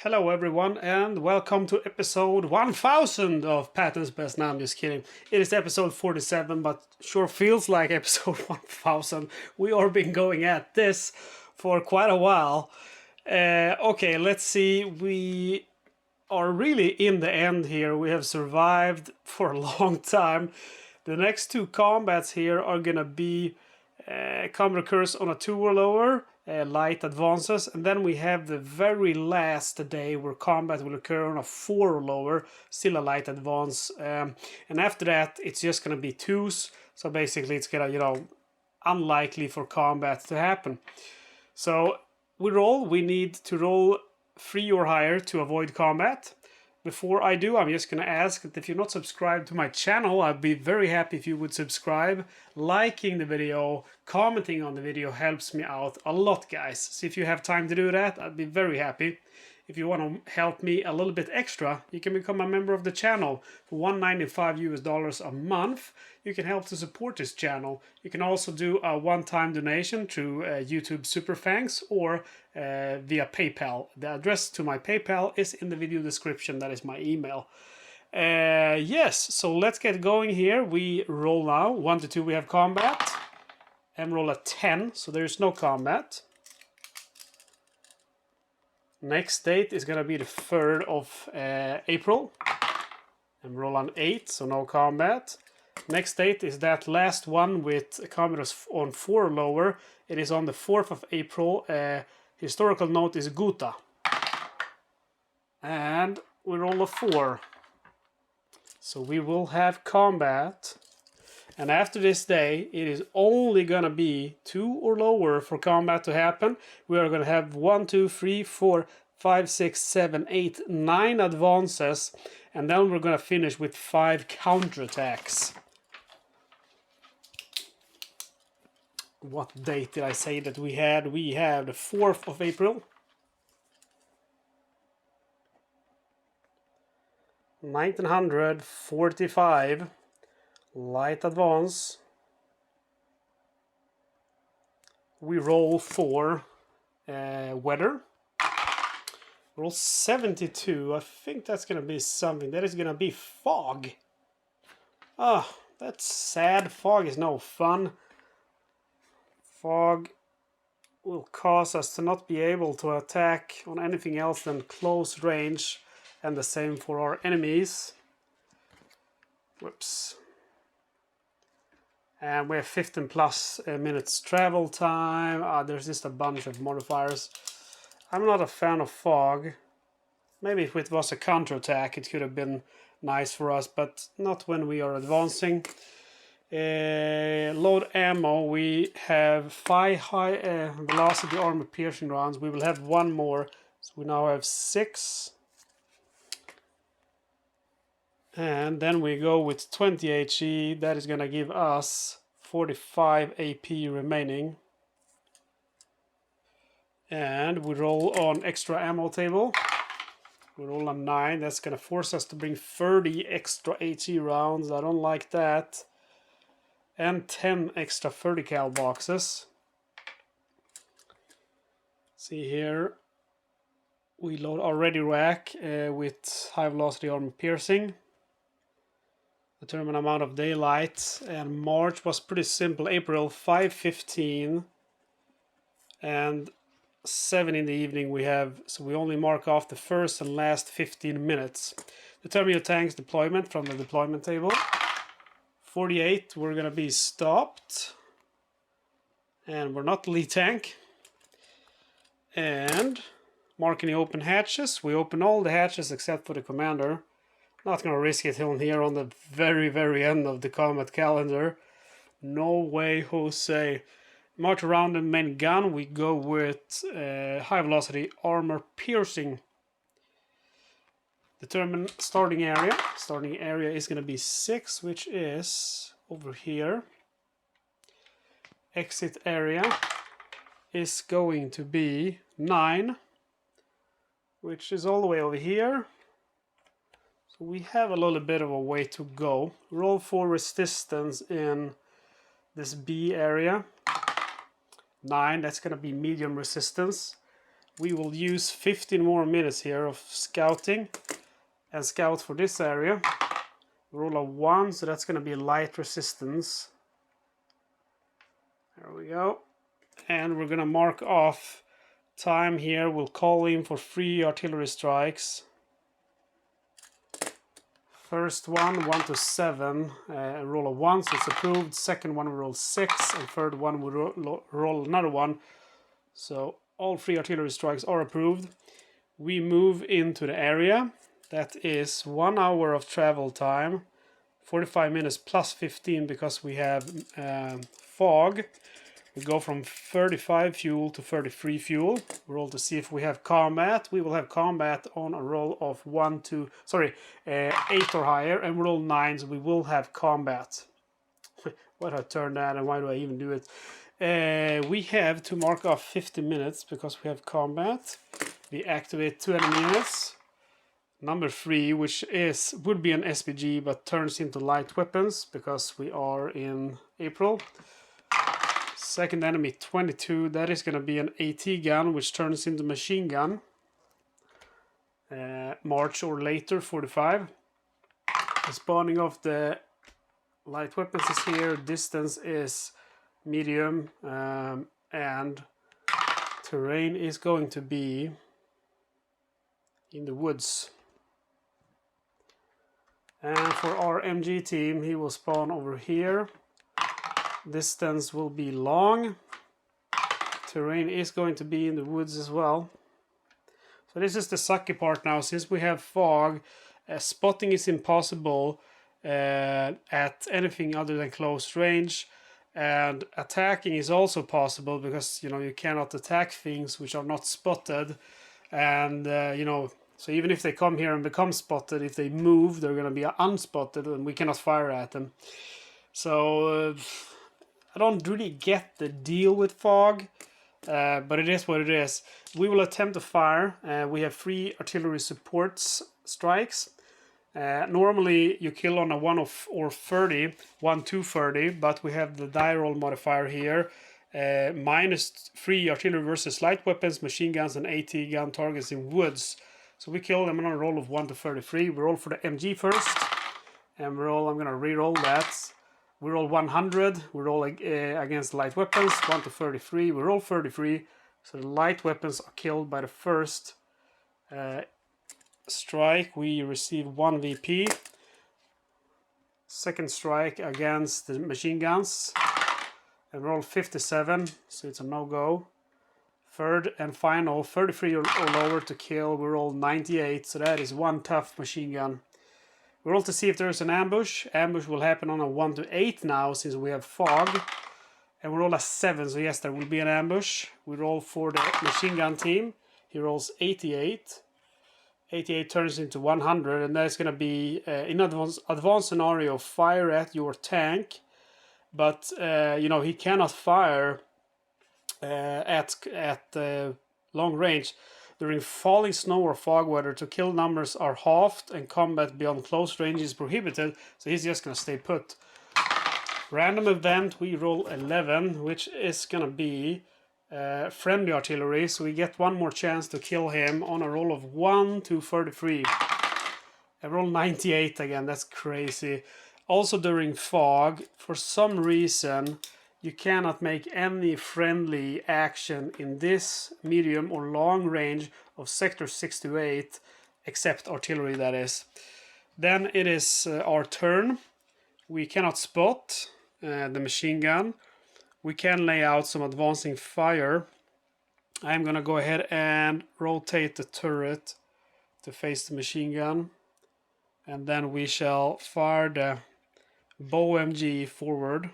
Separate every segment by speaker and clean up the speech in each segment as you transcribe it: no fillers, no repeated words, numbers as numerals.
Speaker 1: Hello everyone and welcome to episode 1000 of Patton's Best. Now I'm just kidding. It is episode 47 but sure feels like episode 1000. We are been going at this for quite a while. Okay, let's see. We are really in the end here. We have survived for a long time. The next two combats here are gonna be combat occurs on a 2 or lower, light advances, and then we have the very last day where combat will occur on a 4 or lower, still a light advance, and after that it's just gonna be 2s, so basically it's gonna, unlikely for combat to happen. So we need to roll 3 or higher to avoid combat. Before I do, I'm just going to ask that if you're not subscribed to my channel, I'd be very happy if you would subscribe. Liking the video, commenting on the video helps me out a lot, guys. So if you have time to do that, I'd be very happy. If you want to help me a little bit extra, you can become a member of the channel for $195 a month. You can help to support this channel. You can also do a one-time donation through YouTube Super Thanks or via PayPal. The address to my PayPal is in the video description. That is my email. Yes, so let's get going here. We roll now. 1 to 2 we have combat. And roll a 10, so there is no combat. Next date is gonna be the 3rd of April. And roll an 8, so no combat. Next date is that last one with combat on 4 or lower. It is on the 4th of April. Historical note is Gotha. And we roll a 4. So we will have combat. And after this day, it is only gonna be 2 or lower for combat to happen. We are gonna have 1, 2, 3, 4, 5, 6, 7, 8, 9 advances. And then we're gonna finish with 5 counterattacks. What date did I say that we had? We have the 4th of April. 1945. Light advance. We roll 4 weather. Roll 72. I think that's gonna be something. That is gonna be fog. Ah, that's sad. Fog is no fun. Fog will cause us to not be able to attack on anything else than close range, and the same for our enemies. Whoops. And we have 15 plus minutes travel time. There's just a bunch of modifiers. I'm not a fan of fog. Maybe if it was a counterattack it could have been nice for us, but not when we are advancing. Load ammo. We have 5 high velocity armor piercing rounds. We will have 1 more. So we now have 6. And then we go with 20 HE. That is going to give us 45 AP remaining. And we roll on extra ammo table. We roll a 9. That's going to force us to bring 30 extra HE rounds. I don't like that. And 10 extra 30 cal boxes. See here. We load our ready rack with high velocity armor piercing. Determine amount of daylight, and March was pretty simple. April 5:15 and 7 in the evening we have, so we only mark off the first and last 15 minutes. Determine your tank's deployment from the deployment table. 48 we're gonna be stopped, and we're not the lead tank. And marking the open hatches. We open all the hatches except for the commander. Not gonna risk it here on the very end of the combat calendar. No way, Jose. March around the main gun. We go with high velocity armor piercing. Determine starting area. Starting area is gonna be 6, which is over here. Exit area is going to be 9, which is all the way over here. We have a little bit of a way to go. Roll for resistance in this B area. 9, that's going to be medium resistance. we will use 15 more minutes here of scouting and scout for this area. Roll a 1, so that's going to be light resistance. There we go. And we're going to mark off time here. We'll call in for 3 artillery strikes. First one, 1 to 7, roll a 1, so it's approved. Second one, we roll 6, and third one, we roll another 1. So all 3 artillery strikes are approved. We move into the area. That is 1 hour of travel time, 45 minutes plus 15 because we have fog. We go from 35 fuel to 33 fuel. Roll to see if we have combat. We will have combat on a roll of 8 or higher, and we roll 9, so we will have combat. Why do I turn that, and why do I even do it? We have to mark off 50 minutes because we have combat. We activate 2 enemy units. Number 3, which would be an SPG, but turns into light weapons because we are in April. Second enemy 22, that is going to be an AT gun, which turns into machine gun. March or later, 45. The spawning of the light weapons is here. Distance is medium, and terrain is going to be in the woods. And for our MG team, he will spawn over here. Distance will be long. Terrain is going to be in the woods as well. So this is the sucky part now. Since we have fog, spotting is impossible at anything other than close range. And attacking is also possible because, you cannot attack things which are not spotted. And, so even if they come here and become spotted, if they move, they're going to be unspotted and we cannot fire at them. So I don't really get the deal with fog, but it is what it is. We will attempt to fire. We have 3 artillery supports strikes. Normally you kill on a 1 or 30, 1 to 30, but we have the die roll modifier here. -3 artillery versus light weapons, machine guns, and AT gun targets in woods. So we kill them on a roll of 1 to 33. We roll for the MG first, and I'm going to re-roll that. We roll 100, we roll against light weapons, 1 to 33, we roll 33, so the light weapons are killed by the first strike. We receive 1 VP. Second strike against the machine guns, and roll 57, so it's a no-go. Third and final, 33 or lower to kill, we roll 98, so that is 1 tough machine gun. We roll to see if there's an ambush. Ambush will happen on a 1 to 8 now since we have fog. And we roll a 7, so yes, there will be an ambush. We roll for the machine gun team. He rolls 88. 88 turns into 100, and that's going to be, in advanced scenario, fire at your tank. But, he cannot fire at long range. During falling snow or fog weather, to kill numbers are halved and combat beyond close range is prohibited, so he's just going to stay put. Random event, we roll 11, which is going to be friendly artillery, so we get 1 more chance to kill him on a roll of 1 to 33. And roll 98 again, that's crazy. Also during fog, for some reason, you cannot make any friendly action in this medium or long range of sector 6 to 8, except artillery, that is. Then it is our turn. We cannot spot the machine gun. We can lay out some advancing fire. I'm gonna go ahead and rotate the turret to face the machine gun. And then we shall fire the bow MG forward.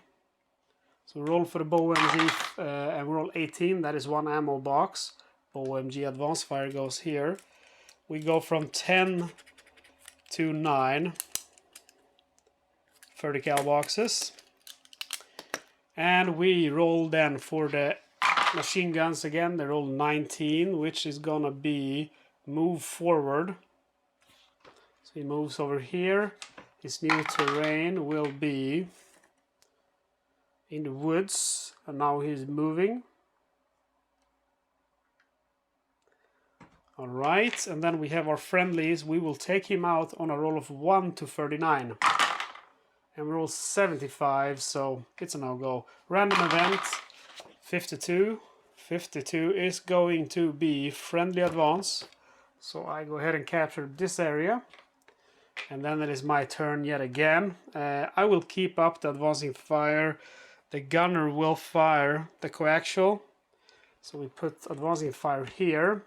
Speaker 1: So roll for the bow MG and roll 18, that is 1 ammo box. Bow MG advanced fire goes here. We go from 10 to 9 30 cal boxes. And we roll then for the machine guns again. They roll 19, which is gonna be move forward. So he moves over here. His new terrain will be in the woods, and now he's moving. All right, and then we have our friendlies. We will take him out on a roll of 1 to 39. And we roll 75, so it's a no-go. Random event, 52. 52 is going to be friendly advance. So I go ahead and capture this area. And then it is my turn yet again. I will keep up the advancing fire. The gunner will fire the coaxial. So we put advancing fire here.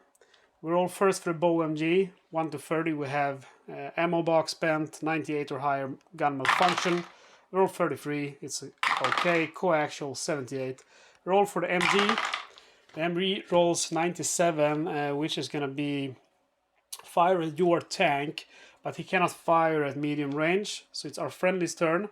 Speaker 1: We roll first for the bow MG, 1 to 30. We have ammo box spent, 98 or higher, gun malfunction. We roll 33, it's okay. Coaxial 78. Roll for the MG. The MG rolls 97, which is going to be fire at your tank, but he cannot fire at medium range. So it's our friendly's turn.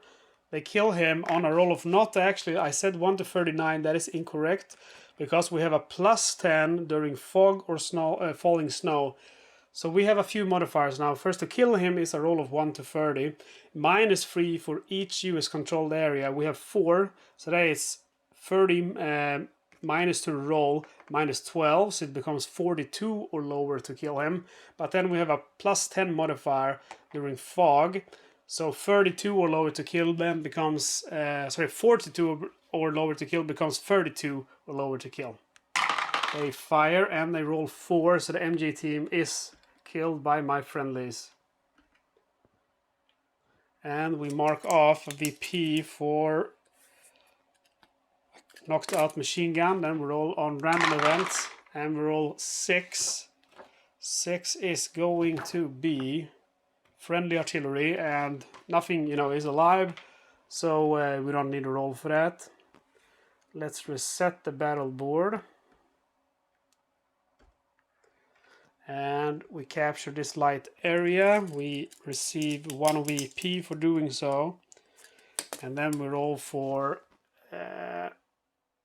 Speaker 1: They kill him on a roll of not actually, I said 1 to 39, that is incorrect, because we have a plus 10 during fog or snow, falling snow. So we have a few modifiers now. First, to kill him is a roll of 1 to 30. -3 for each US controlled area. We have 4, so that is 30 minus to roll, -12, so it becomes 42 or lower to kill him. But then we have a plus 10 modifier during fog. So 32 or lower to kill then becomes, 42 or lower to kill becomes 32 or lower to kill. They fire and they roll 4, so the MG team is killed by my friendlies. And we mark off a VP for knocked out machine gun. Then we roll on random events and we roll 6. 6 is going to be friendly artillery, and nothing, is alive, so we don't need to roll for that. Let's reset the battle board. And we capture this light area. We receive 1 VP for doing so. And then we roll for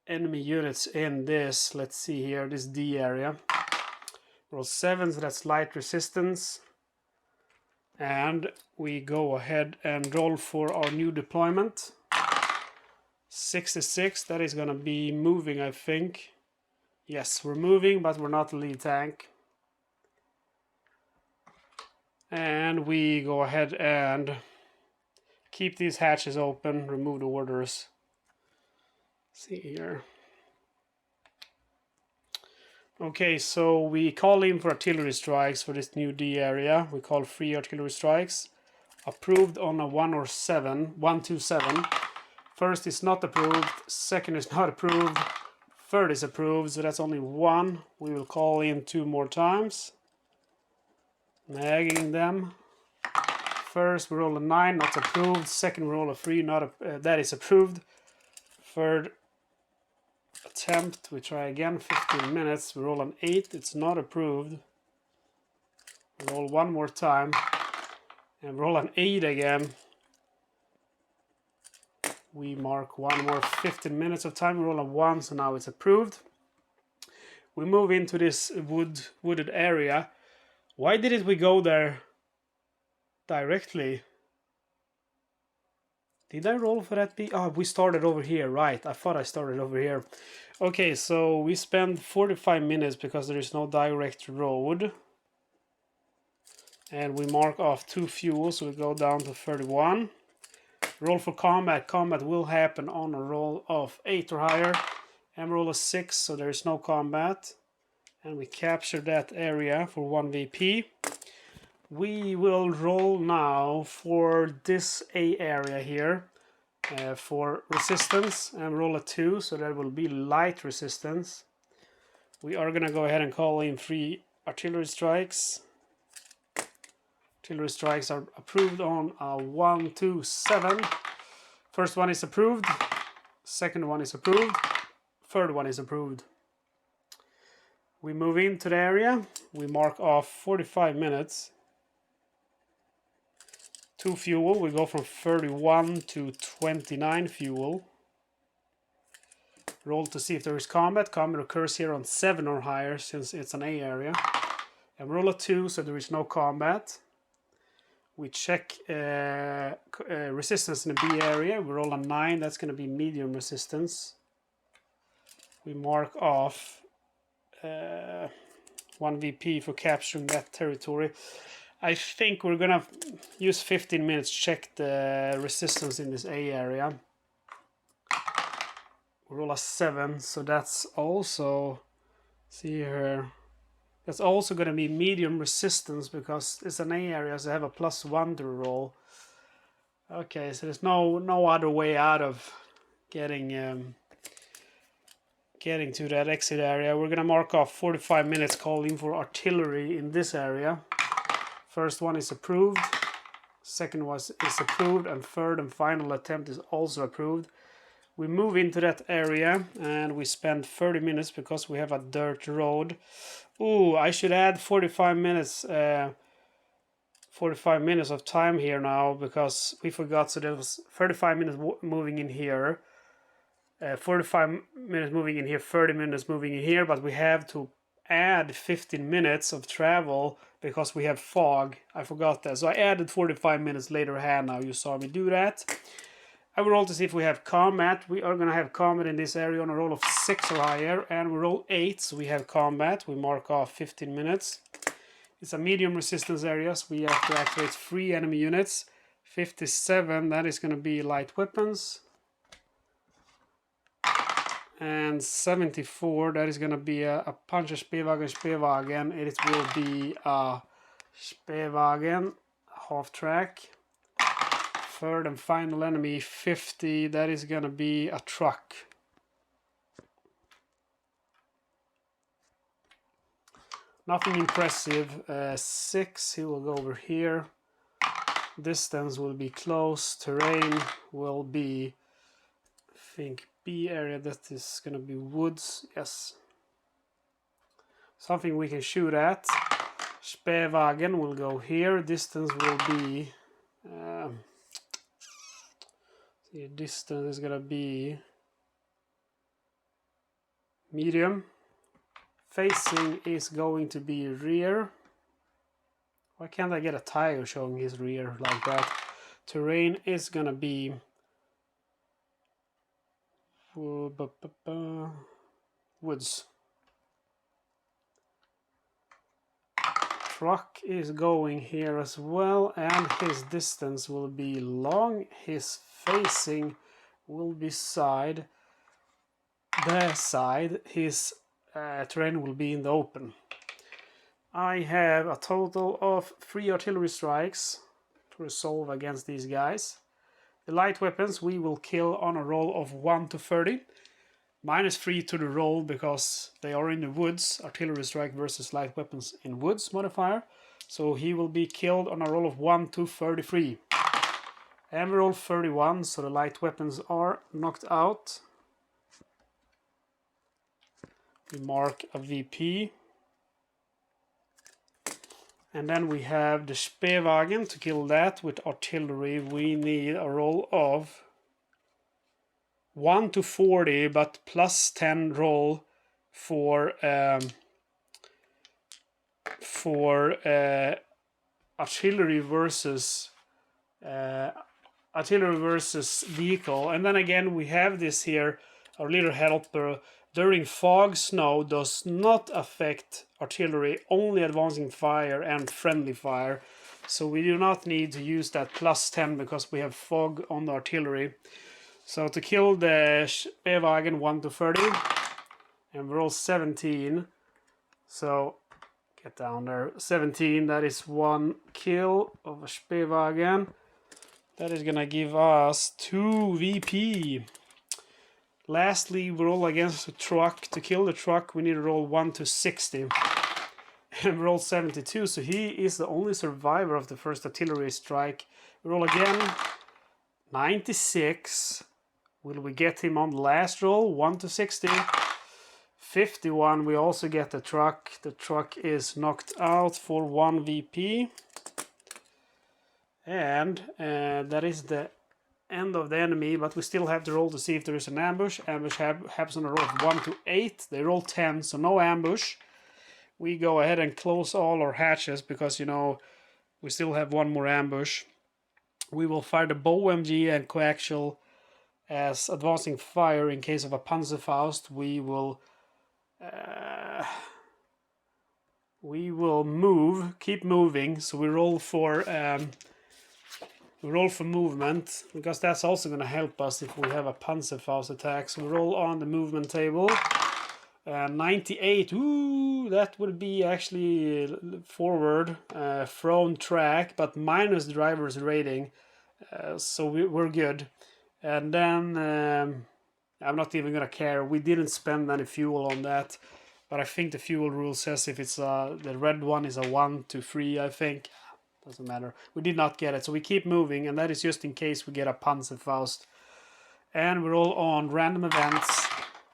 Speaker 1: enemy units in this, let's see here, this D area. Roll 7, so that's light resistance. And we go ahead and roll for our new deployment. 66, that is going to be moving, I think. Yes, we're moving, but we're not the lead tank. And we go ahead and keep these hatches open, remove the orders. See here. Okay, so we call in for artillery strikes for this new D area. We call 3 artillery strikes. Approved on a 1 or 7, 1, 2, 7. First is not approved, second is not approved, third is approved, so that's only 1. We will call in 2 more times. Nagging them. First we roll a 9, not approved. Second we roll a 3, that is approved. Third attempt, we try again, 15 minutes. We roll an 8, it's not approved. We roll 1 more time. And roll an 8 again. We mark 1 more 15 minutes of time. We roll a 1, so now it's approved. We move into this wooded area. Why didn't we go there directly? Did I roll for that? Oh, we started over here, right. I thought I started over here. Okay, so we spend 45 minutes because there is no direct road. And we mark off 2 fuels, so we go down to 31. Roll for combat. Combat will happen on a roll of 8 or higher. And roll a 6, so there is no combat. And we capture that area for 1 VP. We will roll now for this A area here for resistance. And roll a 2, so that will be light resistance. We are going to go ahead and call in 3 artillery strikes. Artillery strikes are approved on 1, 2, 7. First one is approved. Second one is approved. Third one is approved. We move into the area. We mark off 45 minutes. 2 fuel. We go from 31 to 29 fuel. Roll to see if there is combat. Combat occurs here on 7 or higher since it's an A area. And roll a 2, so there is no combat. We check resistance in the B area. We roll a 9, that's going to be medium resistance. We mark off 1 VP for capturing that territory. I think we're gonna use 15 minutes, check the resistance in this A area. We roll a 7, so that's also, see here, that's also gonna be medium resistance because it's an A area, so I have a +1 to roll. Okay, so there's no other way out of getting to that exit area. We're gonna mark off 45 minutes calling for artillery in this area. First one is approved, second one is approved, and third and final attempt is also approved. We move into that area and we spend 30 minutes because we have a dirt road. Ooh, I should add 45 minutes 45 minutes of time here now because we forgot. So there was 35 minutes moving in here, 45 minutes moving in here, 30 minutes moving in here, but we have to add 15 minutes of travel because we have fog. I forgot that, so I added 45 minutes later hand. Now you saw me do that. I will roll to see if we have combat. We are gonna have combat in this area on a roll of 6 or higher, and we roll 8, so we have combat. We mark off 15 minutes. It's a medium resistance area, so we have to activate 3 enemy units. 57, that is gonna be light weapons. And 74, that is going to be a puncher Spewagen. It will be a Spewagen, half track. Third and final enemy, 50, that is going to be a truck. Nothing impressive. 6, he will go over here. Distance will be close. Terrain will be, I think, B area. That is going to be woods. Yes. Something we can shoot at. Spewagen will go here. Distance will be... the distance is going to be medium. Facing is going to be rear. Why can't I get a tire showing his rear like that? Terrain is going to be... woods. Truck is going here as well, and his distance will be long. His facing will be side. Their side. His terrain will be in the open. I have a total of 3 artillery strikes to resolve against these guys. The light weapons we will kill on a roll of 1 to 30. -3 to the roll because they are in the woods. Artillery strike versus light weapons in woods modifier. So he will be killed on a roll of 1 to 33. And we roll 31, so the light weapons are knocked out. We mark a VP. And then we have the Spewagen. To kill that with artillery, we need a roll of 1 to 40, but +10 roll for artillery versus vehicle. And then again we have this here, our little helper. During fog, snow does not affect artillery, only advancing fire and friendly fire. So we do not need to use that +10 because we have fog on the artillery. So to kill the Spewagen 1 to 30, and we roll 17. So get down there, 17. That is 1 kill of a Spewagen. That is gonna give us 2 VP. Lastly, we roll against the truck. To kill the truck, we need to roll 1 to 60. And we roll 72, so he is the only survivor of the first artillery strike. We roll again, 96. Will we get him on the last roll? 1 to 60. 51, we also get the truck. The truck is knocked out for 1 VP. And that is the end of the enemy, but we still have to roll to see if there is an ambush. Ambush happens on a roll of 1 to 8. They roll 10, so no ambush. We go ahead and close all our hatches because, you know, we still have 1 more ambush. We will fire the bow MG and coaxial as advancing fire in case of a Panzerfaust. We will we will move, keep moving. So we roll for movement, because that's also going to help us if we have a Panzerfaust attack. So we roll on the movement table. 98, ooh, that would be actually forward, thrown track, but minus driver's rating. So we're good. And then I'm not even gonna care. We didn't spend any fuel on that, but I think the fuel rule says if it's the red one is a 1 to 3, I think. Doesn't matter. We did not get it, so we keep moving, and that is just in case we get a Panzerfaust. And we roll on random events,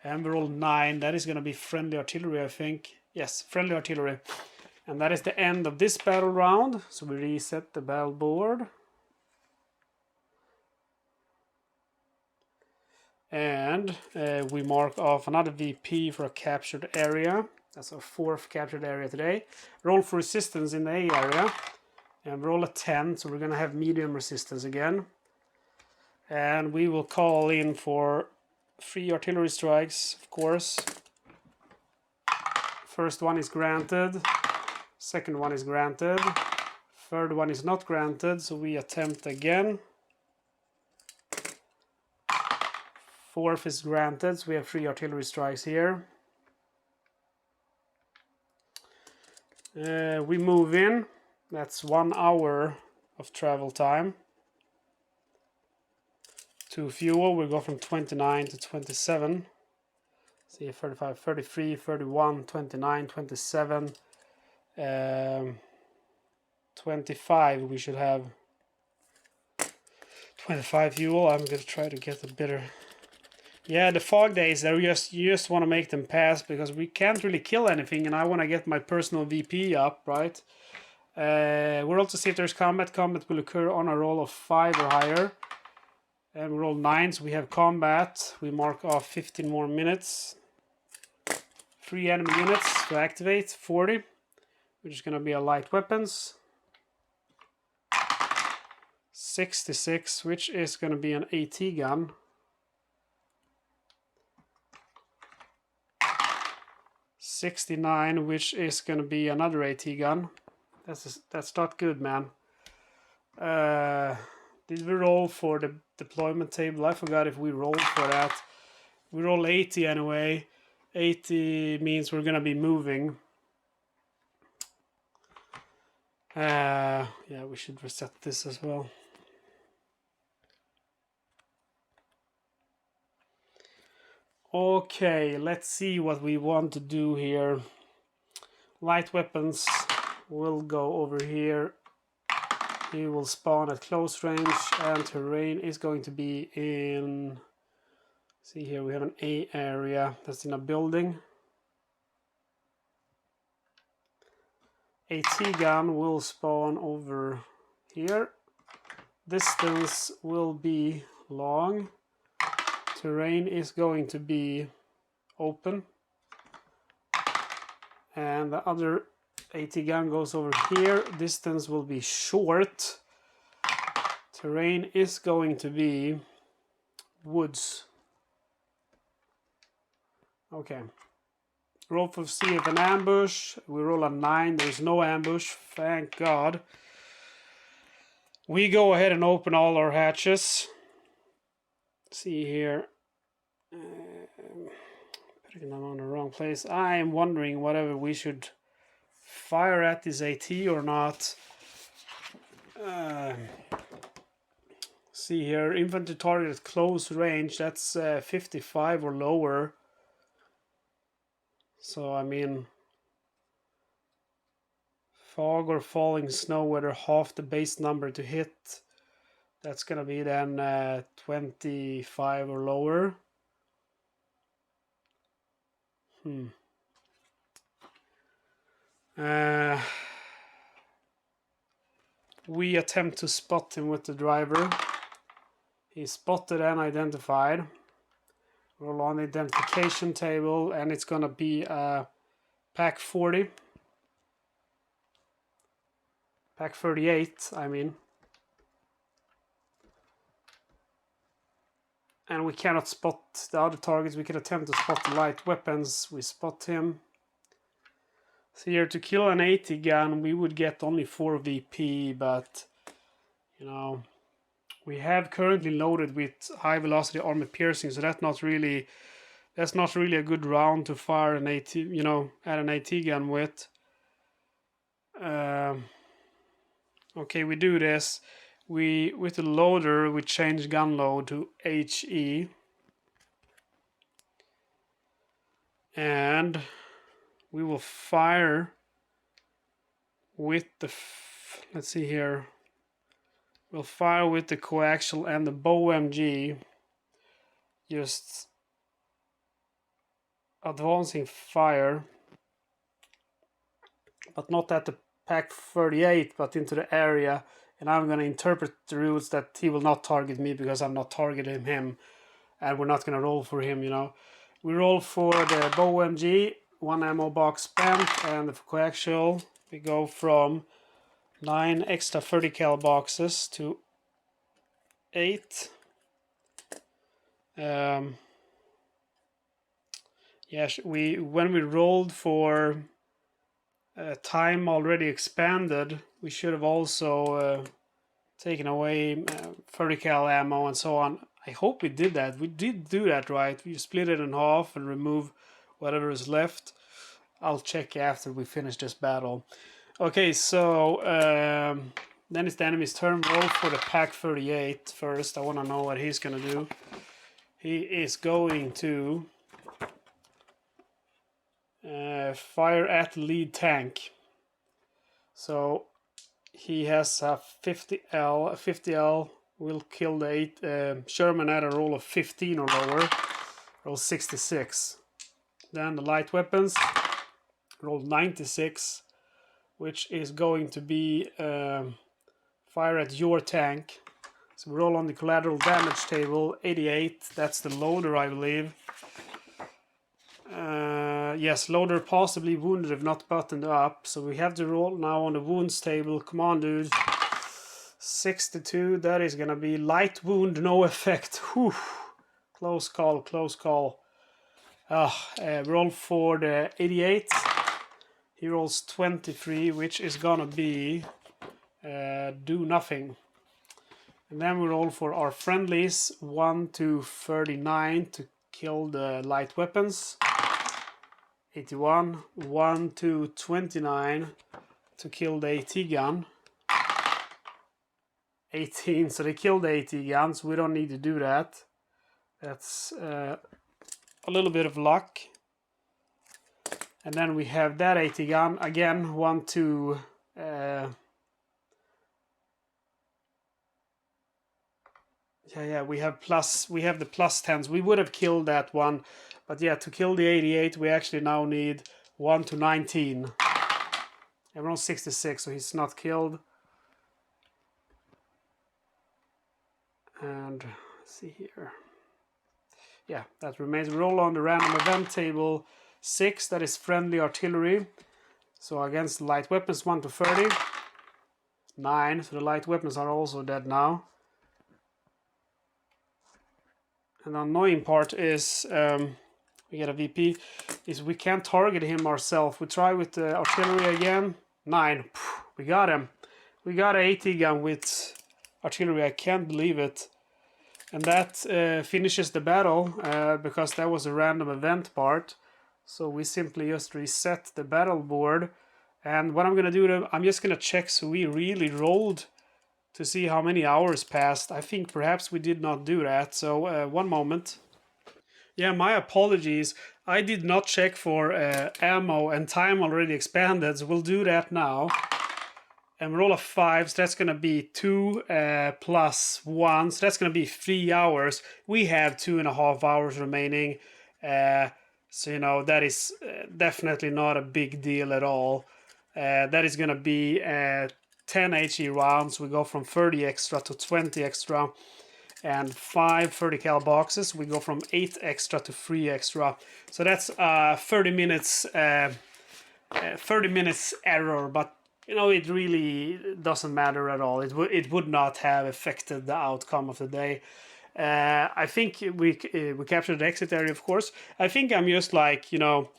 Speaker 1: and we roll 9. That is gonna be friendly artillery, I think. Yes, friendly artillery. And that is the end of this battle round. So we reset the battle board. And we mark off another VP for a captured area. That's our 4th captured area today. Roll for resistance in the A area. And roll a 10, so we're going to have medium resistance again. And we will call in for 3 artillery strikes, of course. First one is granted. Second one is granted. Third one is not granted, so we attempt again. Fourth is granted, so we have 3 artillery strikes here. We move in. That's 1 hour of travel time. To fuel, we go from 29 to 27. See, 35, 33, 31, 29, 27. 25, we should have 25 fuel. I'm going to try to get a better... Yeah, the fog days, you just want to make them pass, because we can't really kill anything, and I want to get my personal VP up, right? We'll also see if there's combat. Combat will occur on a roll of 5 or higher. And we roll 9, so we have combat. We mark off 15 more minutes. 3 enemy units to activate, 40. Which is going to be a light weapons. 66, which is going to be an AT gun. 69, which is going to be another AT gun. That's not good, man. Did we roll for the deployment table? I forgot if we rolled for that. We roll 80 anyway. 80 means we're going to be moving. Yeah, we should reset this as well. Okay, let's see what we want to do here. Light weapons will go over here. He will spawn at close range, and terrain is going to be in... See here, we have an A area that's in a building. AT gun will spawn over here. Distance will be long. Terrain is going to be open. And the other AT gun goes over here. Distance will be short. Terrain is going to be woods. Okay. Roll for see if an ambush. We roll a 9. There's no ambush. Thank God. We go ahead and open all our hatches. See here. Putting them on the wrong place. I am wondering whether we should fire at this AT or not. See here. Infantry target at close range. That's 55 or lower. So, I mean, fog or falling snow, whether half the base number to hit, that's going to be then 25 or lower. We attempt to spot him with the driver. He's spotted and identified. Roll on the identification table, and it's gonna be pack 40. Pack 38, I mean. And we cannot spot the other targets. We can attempt to spot the light weapons. We spot him. So here, to kill an 80 gun, we would get only 4 VP, but, you know, we have currently loaded with high velocity armor piercing, so that's not really a good round to fire an AT, you know, at an AT gun with. Okay, we do this. With the loader, we change gun load to HE. And we will fire with the, let's see here. We'll fire with the coaxial and the bow MG. Just advancing fire. But not at the Pack 38, but into the area. And I'm going to interpret the rules that he will not target me because I'm not targeting him. And we're not going to roll for him, you know. We roll for the bow MG, 1 ammo box spent, and the coaxial. We go from 9 extra 30 cal boxes to 8. Yes, when we rolled for time already expanded, we should have also taken away 30 cal ammo and so on. I hope we did that. We did do that, right? We split it in half and remove whatever is left. I'll check after we finish this battle. Okay, so then it's the enemy's turn. Roll for the Pack 38 first. I want to know what he's going to do. He is going to fire at the lead tank. So he has a 50L. A 50L will kill the 8 Sherman at a roll of 15 or lower. Roll 66. Then the light weapons. Roll 96. Which is going to be fire at your tank. So we roll on the collateral damage table, 88. That's the loader, I believe. Yes, loader possibly wounded if not buttoned up. So we have to roll now on the wounds table. Come on, dude. 62. That is going to be light wound, no effect. Whew. Close call, close call. Roll for the 88. He rolls 23, which is gonna be do nothing. And then we roll for our friendlies, 1 to 39 to kill the light weapons. 81, 1 to 29 to kill the AT gun. 18, so they killed the AT gun, so we don't need to do that. That's a little bit of luck. And then we have that AT gun again, 1 to we have the plus 10s. We would have killed that one, but yeah, to kill the 88 we actually now need 1 to 19. Everyone's 66, so he's not killed. And let's see here. Yeah, that remains. We roll on the random event table 6, that is friendly artillery. So against the light weapons, 1 to 30. 9, so the light weapons are also dead now. And the annoying part is, we get a VP, is we can't target him ourselves. We try with the artillery again. 9, we got him. We got an AT gun with artillery, I can't believe it. And that finishes the battle, because that was a random event part. So we simply just reset the battle board. And what I'm going to do, I'm just going to check so we really rolled to see how many hours passed. I think perhaps we did not do that. So one moment. Yeah, my apologies. I did not check for ammo and time already expanded. So we'll do that now. And roll a 5, so that's going to be 2 plus 1. So that's going to be 3 hours. We have 2.5 hours remaining. So, you know, that is definitely not a big deal at all. That is going to be 10 HE rounds. We go from 30 extra to 20 extra. And 5 30 cal boxes. We go from 8 extra to 3 extra. So that's 30 minutes 30 minutes error. But, you know, it really doesn't matter at all. It would not have affected the outcome of the day. I think we captured the exit area, of course. I think I'm just like, you know,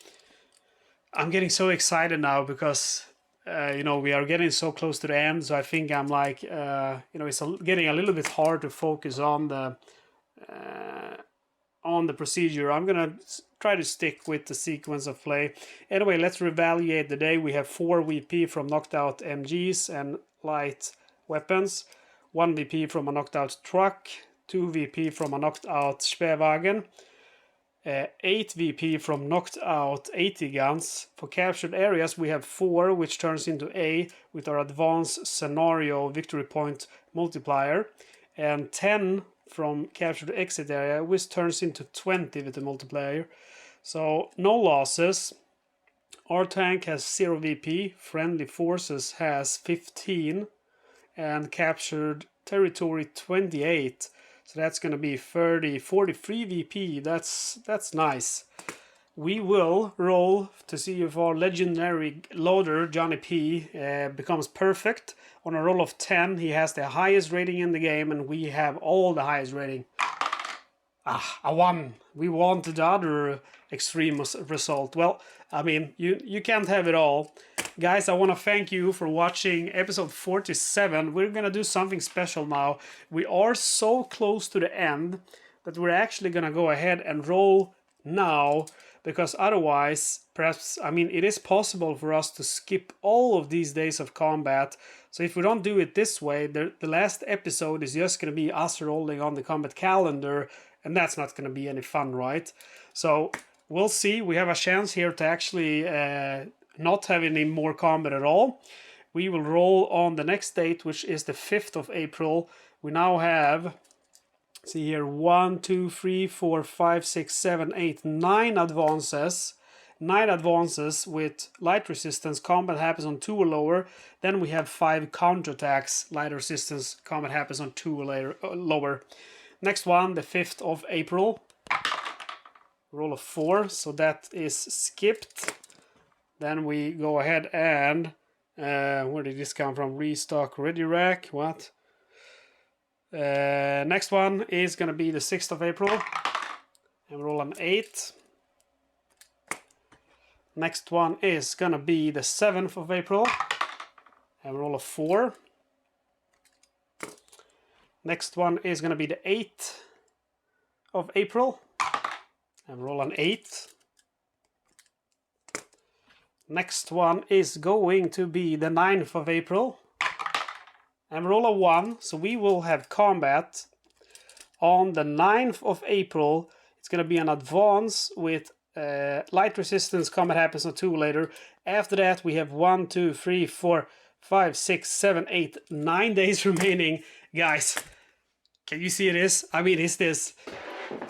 Speaker 1: I'm getting so excited now because you know, we are getting so close to the end. So I think I'm like, you know, it's getting a little bit hard to focus on the procedure. I'm gonna try to stick with the sequence of play. Anyway, let's reevaluate the day. We have 4 VP from knocked out MGs and light weapons, 1 VP from a knocked out truck, 2 VP from a knocked out Spähwagen, 8 VP from knocked out 80 guns. For captured areas, we have 4, which turns into A with our advanced scenario victory point multiplier, and 10 from captured exit area, which turns into 20 with the multiplier. So no losses. Our tank has 0 VP, friendly forces has 15, and captured territory 28. So that's going to be 43 VP. That's nice. We will roll to see if our legendary loader, Johnny P, becomes perfect. On a roll of 10, he has the highest rating in the game, and we have all the highest rating. Ah, a 1. We wanted the other extreme result. Well, I mean, you can't have it all. Guys, I want to thank you for watching episode 47. We're going to do something special now. We are so close to the end that we're actually going to go ahead and roll now, because otherwise, perhaps, I mean, it is possible for us to skip all of these days of combat. So if we don't do it this way, the last episode is just going to be us rolling on the combat calendar, and that's not going to be any fun, right? So we'll see. We have a chance here to actually not have any more combat at all. We will roll on the next date, which is the 5th of April. We now have, see here, 1, 2, 3, 4, 5, 6, 7, 8, 9 advances. 9 advances with light resistance. Combat happens on 2 or lower. Then we have 5 counterattacks. Light resistance. Combat happens on 2 or lower. Next one, the 5th of April. Roll of 4. So that is skipped. Then we go ahead and where did this come from? Restock ready rack. What? Next one is gonna be the 6th of April, and roll an 8. Next one is gonna be the 7th of April, and roll a 4. Next one is gonna be the 8th of April, and roll an 8. Next one is going to be the 9th of April, and roll a 1. So we will have combat on the 9th of April. It's going to be an advance with light resistance. Combat happens on 2 later. After that, we have 1, 2, 3, 4, 5, 6, 7, 8, 9 days remaining. Guys, can you see this? I mean, is this...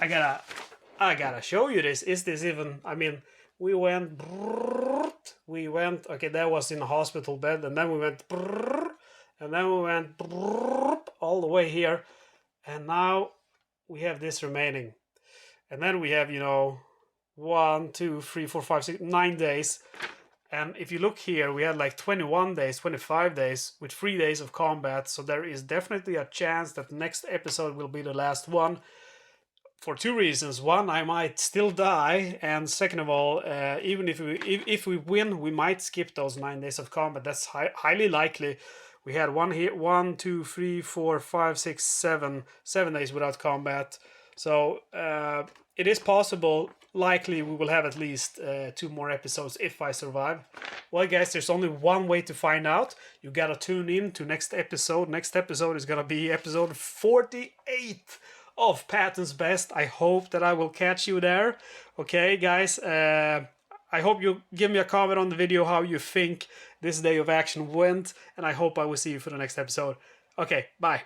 Speaker 1: I gotta show you this. Is this even... I mean, we went... Okay, that was in a hospital bed, and then we went... And then we went all the way here, and now we have this remaining. And then we have, you know, 1, 2, 3, 4, 5, 6, 9 days. And if you look here, we had like 21 days, 25 days with 3 days of combat. So there is definitely a chance that next episode will be the last one. For 2 reasons. One, I might still die, and second of all, even if we win, we might skip those 9 days of combat. That's highly likely. We had 1, 2, 3, 4, 5, 6, 7 days without combat. So it is possible. Likely we will have at least 2 more episodes if I survive. Well, guys, there's only one way to find out. You gotta tune in to next episode. Next episode is gonna be episode 48 of Patton's Best. I hope that I will catch you there. Okay, guys. I hope you give me a comment on the video how you think this day of action went, and I hope I will see you for the next episode. Okay, bye.